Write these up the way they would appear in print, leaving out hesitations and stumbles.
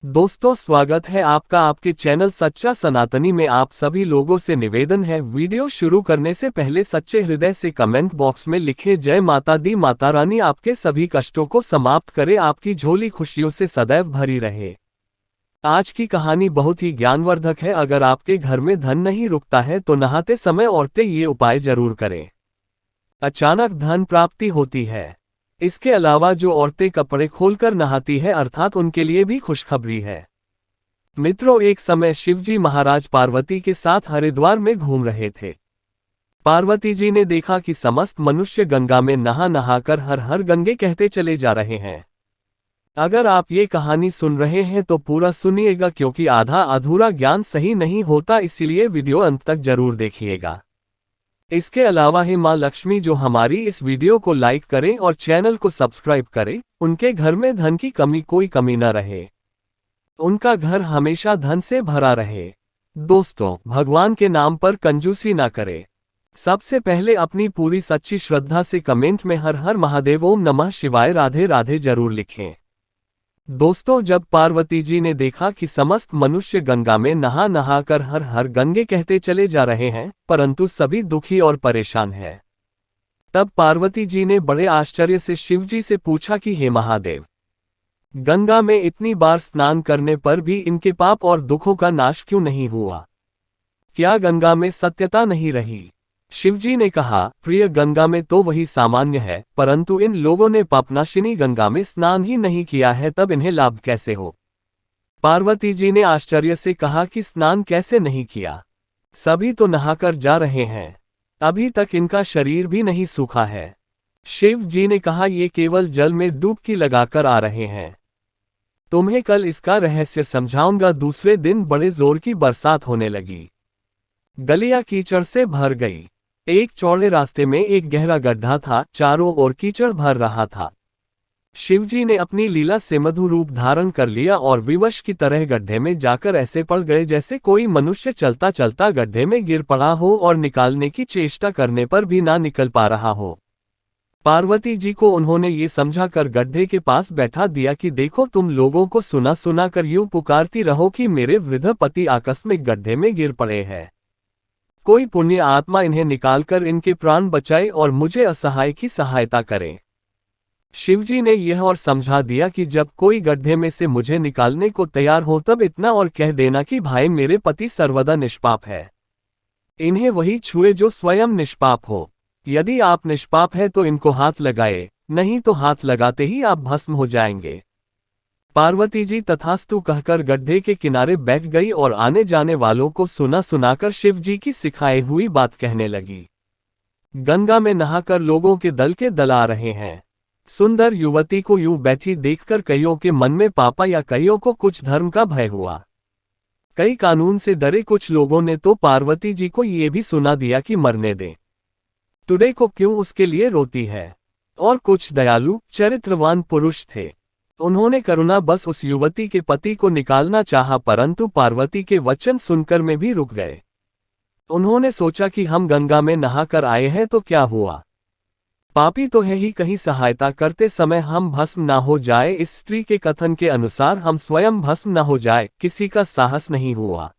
दोस्तों, स्वागत है आपका आपके चैनल सच्चा सनातनी में। आप सभी लोगों से निवेदन है, वीडियो शुरू करने से पहले सच्चे हृदय से कमेंट बॉक्स में लिखें जय माता दी। माता रानी आपके सभी कष्टों को समाप्त करे, आपकी झोली खुशियों से सदैव भरी रहे। आज की कहानी बहुत ही ज्ञानवर्धक है। अगर आपके घर में धन नहीं रुकता है तो नहाते समय औरतें ये उपाय जरूर करें, अचानक धन प्राप्ति होती है। इसके अलावा जो औरतें कपड़े खोलकर नहाती है अर्थात उनके लिए भी खुशखबरी है। मित्रों, एक समय शिवजी महाराज पार्वती के साथ हरिद्वार में घूम रहे थे। पार्वती जी ने देखा कि समस्त मनुष्य गंगा में नहा नहाकर हर हर गंगे कहते चले जा रहे हैं। अगर आप ये कहानी सुन रहे हैं तो पूरा सुनिएगा, क्योंकि आधा अधूरा ज्ञान सही नहीं होता, इसीलिए वीडियो अंत तक जरूर देखिएगा। इसके अलावा हे माँ लक्ष्मी जो हमारी इस वीडियो को लाइक करें और चैनल को सब्सक्राइब करें, उनके घर में धन की कोई कमी न रहे, उनका घर हमेशा धन से भरा रहे। दोस्तों, भगवान के नाम पर कंजूसी ना करें। सबसे पहले अपनी पूरी सच्ची श्रद्धा से कमेंट में हर हर महादेव, ओम नमः शिवाय, राधे राधे जरूर लिखें। दोस्तों, जब पार्वती जी ने देखा कि समस्त मनुष्य गंगा में नहा नहाकर हर हर गंगे कहते चले जा रहे हैं, परंतु सभी दुखी और परेशान हैं, तब पार्वती जी ने बड़े आश्चर्य से शिवजी से पूछा कि हे महादेव, गंगा में इतनी बार स्नान करने पर भी इनके पाप और दुखों का नाश क्यों नहीं हुआ? क्या गंगा में सत्यता नहीं रही? शिवजी ने कहा, प्रिय, गंगा में तो वही सामान्य है, परंतु इन लोगों ने पापनाशिनी गंगा में स्नान ही नहीं किया है, तब इन्हें लाभ कैसे हो? पार्वती जी ने आश्चर्य से कहा कि स्नान कैसे नहीं किया? सभी तो नहाकर जा रहे हैं, अभी तक इनका शरीर भी नहीं सूखा है। शिव जी ने कहा, ये केवल जल में डुबकी लगाकर आ रहे हैं। तुम्हें कल इसका रहस्य समझाऊंगा। दूसरे दिन बड़े जोर की बरसात होने लगी। गलियां कीचड़ से भर गई। एक चौड़े रास्ते में एक गहरा गड्ढा था, चारों ओर कीचड़ भर रहा था। शिवजी ने अपनी लीला से मधु रूप धारण कर लिया और विवश की तरह गड्ढे में जाकर ऐसे पड़ गए जैसे कोई मनुष्य चलता चलता गड्ढे में गिर पड़ा हो और निकालने की चेष्टा करने पर भी ना निकल पा रहा हो। पार्वती जी को उन्होंने ये समझाकर गड्ढे के पास बैठा दिया कि देखो, तुम लोगों को सुना सुना कर यूं पुकारती रहो कि मेरे वृद्ध पति आकस्मिक गड्ढे में गिर पड़े हैं। कोई पुण्य आत्मा इन्हें निकालकर इनके प्राण बचाए और मुझे असहाय की सहायता करे। शिवजी ने यह और समझा दिया कि जब कोई गड्ढे में से मुझे निकालने को तैयार हो तब इतना और कह देना कि भाई, मेरे पति सर्वदा निष्पाप है, इन्हें वही छुए जो स्वयं निष्पाप हो। यदि आप निष्पाप है तो इनको हाथ लगाए, नहीं तो हाथ लगाते ही आप भस्म हो जाएंगे। पार्वती जी तथास्तु कहकर गड्ढे के किनारे बैठ गई और आने जाने वालों को सुना सुनाकर शिव जी की सिखाई हुई बात कहने लगी। गंगा में नहाकर लोगों के दल के दल आ रहे हैं। सुंदर युवती को यूं बैठी देखकर कईयों के मन में पापा या कईयों को कुछ धर्म का भय हुआ। कई कानून से डरे कुछ लोगों ने तो पार्वती जी को ये भी सुना दिया कि मरने दें, टुडे को क्यों उसके लिए रोती है। और कुछ दयालु चरित्रवान पुरुष थे, उन्होंने करुणा बस उस युवती के पति को निकालना चाहा, परंतु पार्वती के वचन सुनकर में भी रुक गए। उन्होंने सोचा कि हम गंगा में नहाकर आए हैं तो क्या हुआ, पापी तो है ही, कहीं सहायता करते समय हम भस्म ना हो जाए। इस स्त्री के कथन के अनुसार हम स्वयं भस्म न हो जाए, किसी का साहस नहीं हुआ।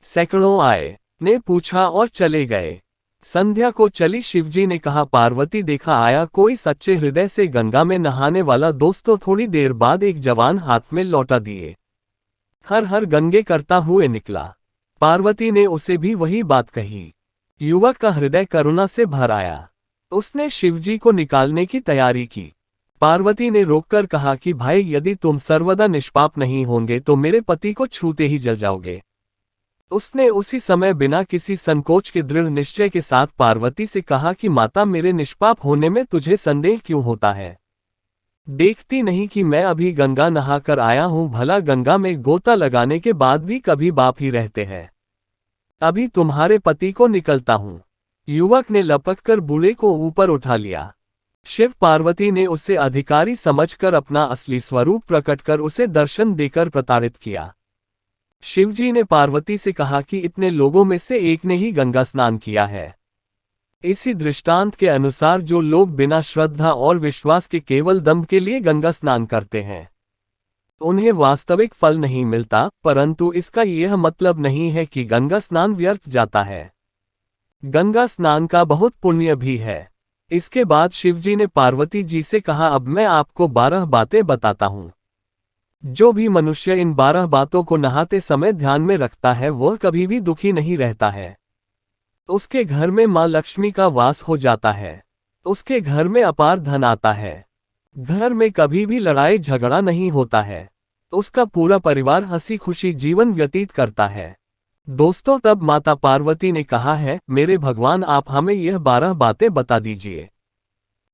सैकड़ों आए, ने पूछा और चले गए। संध्या को चली शिवजी ने कहा, पार्वती, देखा आया कोई सच्चे हृदय से गंगा में नहाने वाला। दोस्तों, थोड़ी देर बाद एक जवान हाथ में लौटा दिए हर हर गंगे करता हुए निकला। पार्वती ने उसे भी वही बात कही। युवक का हृदय करुणा से भर आया, उसने शिवजी को निकालने की तैयारी की। पार्वती ने रोककर कहा कि भाई, यदि तुम सर्वदा निष्पाप नहीं होंगे तो मेरे पति को छूते ही जल जाओगे। उसने उसी समय बिना किसी संकोच के दृढ़ निश्चय के साथ पार्वती से कहा कि माता, मेरे निष्पाप होने में तुझे संदेह क्यों होता है? देखती नहीं कि मैं अभी गंगा नहाकर आया हूं, भला गंगा में गोता लगाने के बाद भी कभी बाप ही रहते हैं। अभी तुम्हारे पति को निकलता हूं। युवक ने लपककर बूढ़े को ऊपर उठा लिया। शिव पार्वती ने उसे अधिकारी समझकर अपना असली स्वरूप प्रकट कर उसे दर्शन देकर प्रताड़ित किया। शिवजी ने पार्वती से कहा कि इतने लोगों में से एक ने ही गंगा स्नान किया है। इसी दृष्टांत के अनुसार जो लोग बिना श्रद्धा और विश्वास के केवल दंभ के लिए गंगा स्नान करते हैं, उन्हें वास्तविक फल नहीं मिलता, परंतु इसका यह मतलब नहीं है कि गंगा स्नान व्यर्थ जाता है। गंगा स्नान का बहुत पुण्य भी है। इसके बाद शिवजी ने पार्वती जी से कहा, अब मैं आपको 12 बातें बताता हूँ। जो भी मनुष्य इन 12 बातों को नहाते समय ध्यान में रखता है वह कभी भी दुखी नहीं रहता है। उसके घर में माँ लक्ष्मी का वास हो जाता है। उसके घर में अपार धन आता है। घर में कभी भी लड़ाई झगड़ा नहीं होता है। उसका पूरा परिवार हंसी खुशी जीवन व्यतीत करता है। दोस्तों, तब माता पार्वती ने कहा है, मेरे भगवान, आप हमें यह 12 बातें बता दीजिए।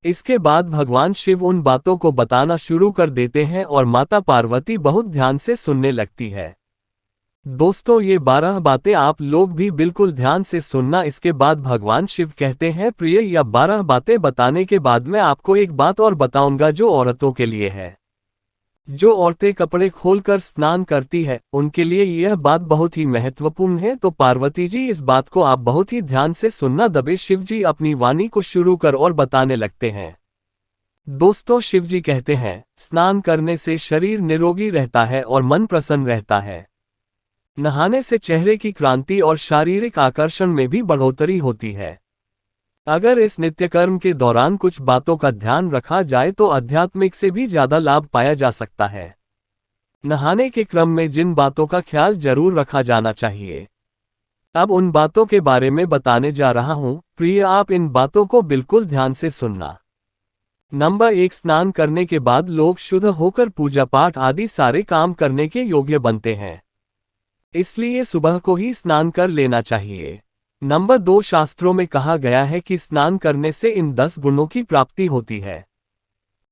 इसके बाद भगवान शिव उन बातों को बताना शुरू कर देते हैं और माता पार्वती बहुत ध्यान से सुनने लगती है। दोस्तों, ये 12 बातें आप लोग भी बिल्कुल ध्यान से सुनना। इसके बाद भगवान शिव कहते हैं, प्रिय, यह 12 बातें बताने के बाद मैं आपको एक बात और बताऊंगा जो औरतों के लिए है। जो औरतें कपड़े खोलकर स्नान करती है उनके लिए यह बात बहुत ही महत्वपूर्ण है। तो पार्वती जी, इस बात को आप बहुत ही ध्यान से सुनना। दबे शिव जी अपनी वाणी को शुरू कर और बताने लगते हैं। दोस्तों, शिव जी कहते हैं, स्नान करने से शरीर निरोगी रहता है और मन प्रसन्न रहता है। नहाने से चेहरे की क्रांति और शारीरिक आकर्षण में भी बढ़ोतरी होती है। अगर इस नित्यकर्म के दौरान कुछ बातों का ध्यान रखा जाए तो आध्यात्मिक से भी ज्यादा लाभ पाया जा सकता है। नहाने के क्रम में जिन बातों का ख्याल जरूर रखा जाना चाहिए, अब उन बातों के बारे में बताने जा रहा हूं। प्रिय, आप इन बातों को बिल्कुल ध्यान से सुनना। नंबर 1, स्नान करने के बाद लोग शुद्ध होकर पूजा पाठ आदि सारे काम करने के योग्य बनते हैं। इसलिए सुबह को ही स्नान कर लेना चाहिए। नंबर 2, शास्त्रों में कहा गया है कि स्नान करने से इन 10 गुणों की प्राप्ति होती है।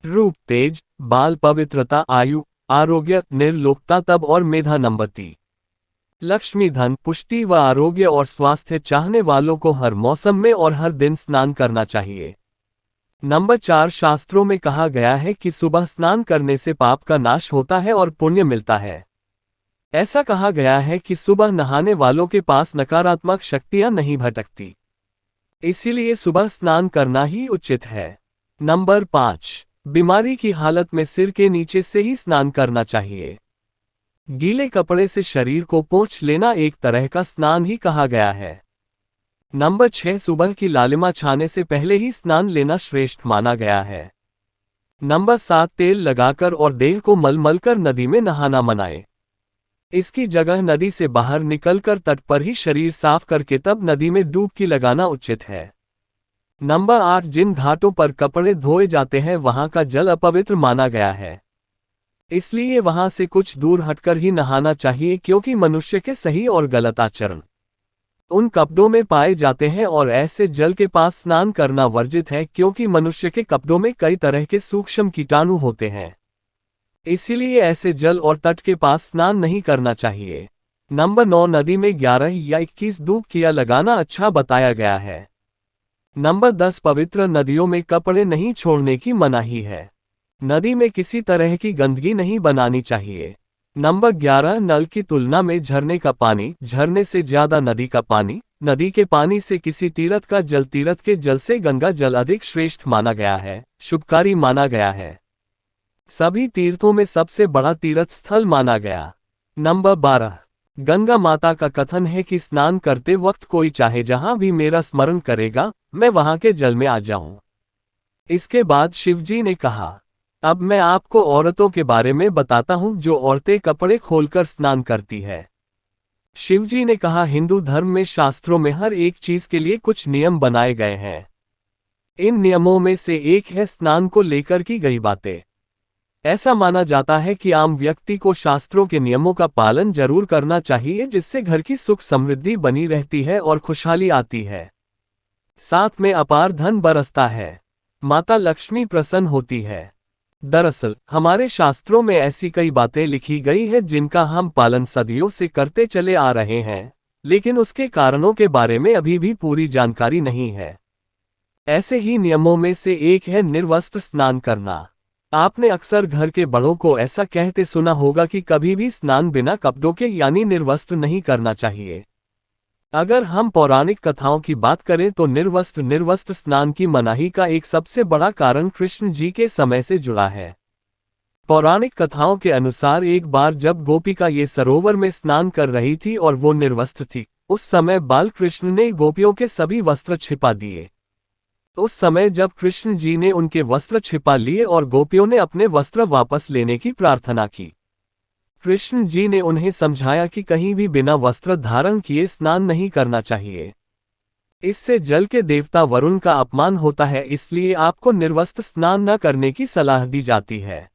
रूप, तेज, बाल, पवित्रता, आयु, आरोग्य, निर्लोकता, तप और मेधा। नंबर 3, लक्ष्मी, धन, पुष्टि व आरोग्य और स्वास्थ्य चाहने वालों को हर मौसम में और हर दिन स्नान करना चाहिए। नंबर 4, शास्त्रों में कहा गया है कि सुबह स्नान करने से पाप का नाश होता है और पुण्य मिलता है। ऐसा कहा गया है कि सुबह नहाने वालों के पास नकारात्मक शक्तियां नहीं भटकती। इसीलिए सुबह स्नान करना ही उचित है। नंबर 5, बीमारी की हालत में सिर के नीचे से ही स्नान करना चाहिए। गीले कपड़े से शरीर को पोंछ लेना एक तरह का स्नान ही कहा गया है। नंबर 6, सुबह की लालिमा छाने से पहले ही स्नान लेना श्रेष्ठ माना गया है। नंबर 7, तेल लगाकर और देह को मल कर नदी में नहाना मनाए। इसकी जगह नदी से बाहर निकलकर तट पर ही शरीर साफ करके तब नदी में डुबकी लगाना उचित है। नंबर 8, जिन घाटों पर कपड़े धोए जाते हैं वहां का जल अपवित्र माना गया है। इसलिए वहां से कुछ दूर हटकर ही नहाना चाहिए, क्योंकि मनुष्य के सही और गलत आचरण उन कपड़ों में पाए जाते हैं और ऐसे जल के पास स्नान करना वर्जित है, क्योंकि मनुष्य के कपड़ों में कई तरह के सूक्ष्म कीटाणु होते हैं। इसीलिए ऐसे जल और तट के पास स्नान नहीं करना चाहिए। नंबर 9, नदी में 11 या 21 डुबकियां लगाना अच्छा बताया गया है। नंबर 10, पवित्र नदियों में कपड़े नहीं छोड़ने की मनाही है। नदी में किसी तरह की गंदगी नहीं बनानी चाहिए। नंबर 11, नल की तुलना में झरने का पानी, झरने से ज्यादा नदी का पानी, नदी के पानी से किसी तीर्थ का जल, तीर्थ के जल से गंगा जल अधिक श्रेष्ठ माना गया है, शुभकारी माना गया है। सभी तीर्थों में सबसे बड़ा तीर्थ स्थल माना गया। नंबर 12, गंगा माता का कथन है कि स्नान करते वक्त कोई चाहे जहां भी मेरा स्मरण करेगा, मैं वहां के जल में आ जाऊं। इसके बाद शिवजी ने कहा, अब मैं आपको औरतों के बारे में बताता हूं जो औरतें कपड़े खोलकर स्नान करती है। शिवजी ने कहा, हिंदू धर्म में शास्त्रों में हर एक चीज के लिए कुछ नियम बनाए गए हैं। इन नियमों में से एक है स्नान को लेकर की गई बातें। ऐसा माना जाता है कि आम व्यक्ति को शास्त्रों के नियमों का पालन जरूर करना चाहिए, जिससे घर की सुख समृद्धि बनी रहती है और खुशहाली आती है। साथ में अपार धन बरसता है। माता लक्ष्मी प्रसन्न होती है। दरअसल हमारे शास्त्रों में ऐसी कई बातें लिखी गई है जिनका हम पालन सदियों से करते चले आ रहे हैं, लेकिन उसके कारणों के बारे में अभी भी पूरी जानकारी नहीं है। ऐसे ही नियमों में से एक है निर्वस्त्र स्नान करना। आपने अक्सर घर के बड़ों को ऐसा कहते सुना होगा कि कभी भी स्नान बिना कपड़ों के यानी निर्वस्त्र नहीं करना चाहिए। अगर हम पौराणिक कथाओं की बात करें तो निर्वस्त्र स्नान की मनाही का एक सबसे बड़ा कारण कृष्ण जी के समय से जुड़ा है। पौराणिक कथाओं के अनुसार एक बार जब गोपिका ये सरोवर में स्नान कर रही थी और वो निर्वस्त्र थी, उस समय बालकृष्ण ने गोपियों के सभी वस्त्र छिपा दिए। उस समय जब कृष्ण जी ने उनके वस्त्र छिपा लिए और गोपियों ने अपने वस्त्र वापस लेने की प्रार्थना की, कृष्ण जी ने उन्हें समझाया कि कहीं भी बिना वस्त्र धारण किए स्नान नहीं करना चाहिए। इससे जल के देवता वरुण का अपमान होता है, इसलिए आपको निर्वस्त्र स्नान न करने की सलाह दी जाती है।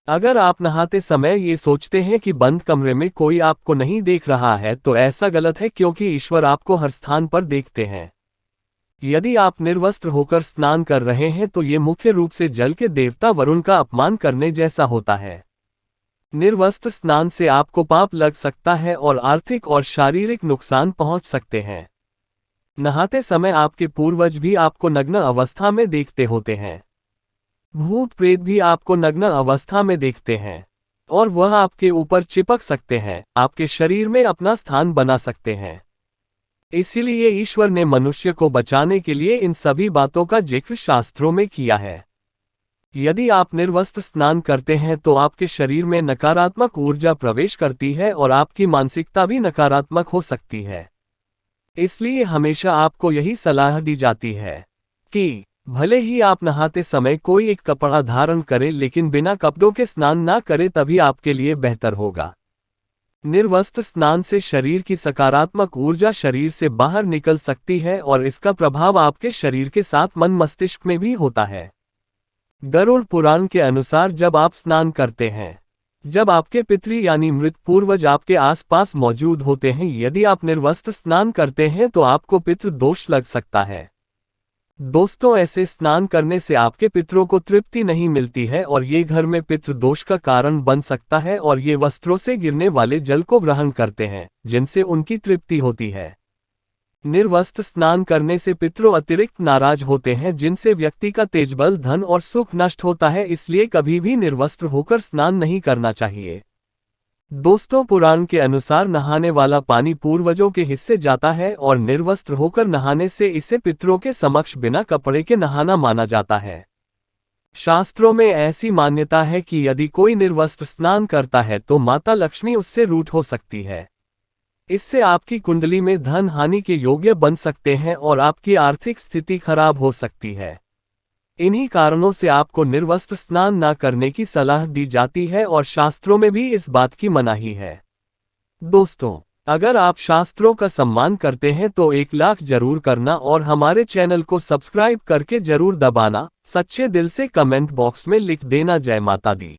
अगर आप नहाते समय ये सोचते हैं कि बंद कमरे में कोई आपको नहीं देख रहा है तो ऐसा गलत है, क्योंकि ईश्वर आपको हर स्थान पर देखते हैं। यदि आप निर्वस्त्र होकर स्नान कर रहे हैं तो ये मुख्य रूप से जल के देवता वरुण का अपमान करने जैसा होता है। निर्वस्त्र स्नान से आपको पाप लग सकता है और आर्थिक और शारीरिक नुकसान पहुंच सकते हैं। नहाते समय आपके पूर्वज भी आपको नग्न अवस्था में देखते होते हैं। भूत प्रेत भी आपको नग्न अवस्था में देखते हैं और वह आपके ऊपर चिपक सकते हैं, आपके शरीर में अपना स्थान बना सकते हैं। इसीलिए ईश्वर ने मनुष्य को बचाने के लिए इन सभी बातों का जिक्र शास्त्रों में किया है। यदि आप निर्वस्त्र स्नान करते हैं तो आपके शरीर में नकारात्मक ऊर्जा प्रवेश करती है और आपकी मानसिकता भी नकारात्मक हो सकती है। इसलिए हमेशा आपको यही सलाह दी जाती है कि भले ही आप नहाते समय कोई एक कपड़ा धारण करें, लेकिन बिना कपड़ों के स्नान ना करें, तभी आपके लिए बेहतर होगा। निर्वस्त्र स्नान से शरीर की सकारात्मक ऊर्जा शरीर से बाहर निकल सकती है और इसका प्रभाव आपके शरीर के साथ मन मस्तिष्क में भी होता है। गरुड़ पुराण के अनुसार जब आप स्नान करते हैं, जब आपके पितृ यानी मृत पूर्वज आपके आसपास मौजूद होते हैं, यदि आप निर्वस्त्र स्नान करते हैं तो आपको पितृ दोष लग सकता है। दोस्तों, ऐसे स्नान करने से आपके पितरों को तृप्ति नहीं मिलती है और ये घर में पितृ दोष का कारण बन सकता है और ये वस्त्रों से गिरने वाले जल को ग्रहण करते हैं, जिनसे उनकी तृप्ति होती है। निर्वस्त्र स्नान करने से पितरों अतिरिक्त नाराज होते हैं, जिनसे व्यक्ति का तेजबल, धन और सुख नष्ट होता है। इसलिए कभी भी निर्वस्त्र होकर स्नान नहीं करना चाहिए। दोस्तों, पुराण के अनुसार नहाने वाला पानी पूर्वजों के हिस्से जाता है और निर्वस्त्र होकर नहाने से इसे पितरों के समक्ष बिना कपड़े के नहाना माना जाता है। शास्त्रों में ऐसी मान्यता है कि यदि कोई निर्वस्त्र स्नान करता है तो माता लक्ष्मी उससे रूठ हो सकती है। इससे आपकी कुंडली में धन हानि के योग्य बन सकते हैं और आपकी आर्थिक स्थिति खराब हो सकती है। इन्हीं कारणों से आपको निर्वस्त्र स्नान न करने की सलाह दी जाती है और शास्त्रों में भी इस बात की मनाही है। दोस्तों, अगर आप शास्त्रों का सम्मान करते हैं तो 1 लाख जरूर करना और हमारे चैनल को सब्सक्राइब करके जरूर दबाना। सच्चे दिल से कमेंट बॉक्स में लिख देना जय माता दी।